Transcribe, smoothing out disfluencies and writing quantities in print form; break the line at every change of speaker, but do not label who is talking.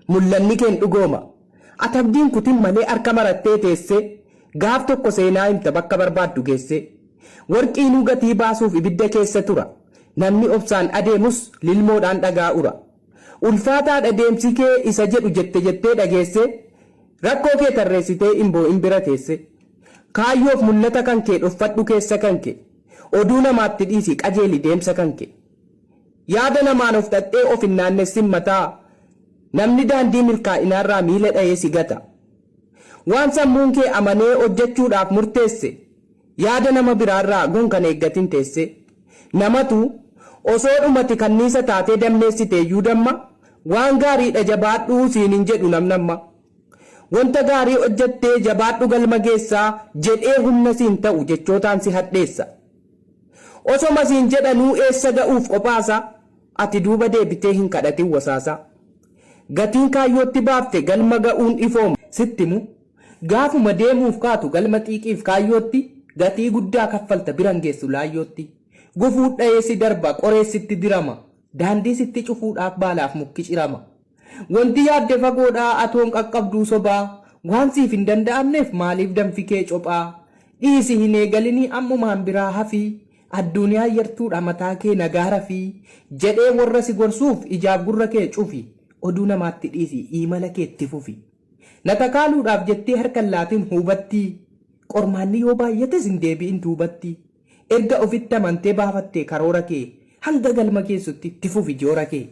mul'anni keen dhugooma. Ati abdiin kutin malee harka marattee teesse gaaf tokko seenaa himta bakka barbaaddu geesse. Warqiinuu gatii baasuuf ibidda keessa tura. Namni obsaan adeemus lilmoodhaan dhagaa ura. Ulfaataadha deemsi kee isa jedhu jettee dhageesse. Rakkoo kee tarreessitee imboo in bira teesse. Kaayyoof mul'ata kan kee dhoffadhu keessa kan kee. Oduu namaatti dhiisi qajeeli deemsa kan kee. Yaada namaan of dhadhee of hin naannessin mataa. Namni daandii milkaa'inaarraa miila dha'ee si gata. Waan sammuun kee amanee hojjechuudhaaf murteesse. Yaada nama biraarraa gonkan eeggatin teesse. Namatu osoo dhumati kanniisa taatee dammeessiteeyyuu damma. Waan gaariidha jabaadhuu siin hin jedhu namnamma. Wanta gaarii hojjettee jabaadhu galma geessaa jedhee humna siin ta'u jechootaan si hadheessa. Osoma siin jedhanuu eessa ga'uuf qophaasa. Ati duuba deebitee hin kadhatin wasaasa. Gatiin kaayyootti baafte galma ga'uun ifooma sittimu. Gaafuma deemuuf kaatu galma xiiqiif kaayyootti gatii guddaa kaffalta biran geessu laayyootti. Gufuun dha'ee si darba qoreessitti dirama. Daandii sitti cufuudhaaf baalaaf mukki cirama. Wanti yaadde fagoodhaa atoon qaqqabduu sobaa. Waan siif hin danda'amneef maaliif danfi kee cophaa. Dhiisi hin eegalinii ammumaan biraa hafii. Addunyaa yartuudha mataa kee nagaara fi jedhee warra si gorsuuf ijaaf gurra kee cufi. Oduu namaatti dhiisi imala kee itti fufi. Natakaaluudhaaf jettee harkan laatiin hubatti. Qormaanni yoo baay'ates hin deebi'in duubatti. Erga ofitti amantee baafattee karoora kee hanga galma keessutti itti fufi joora kee.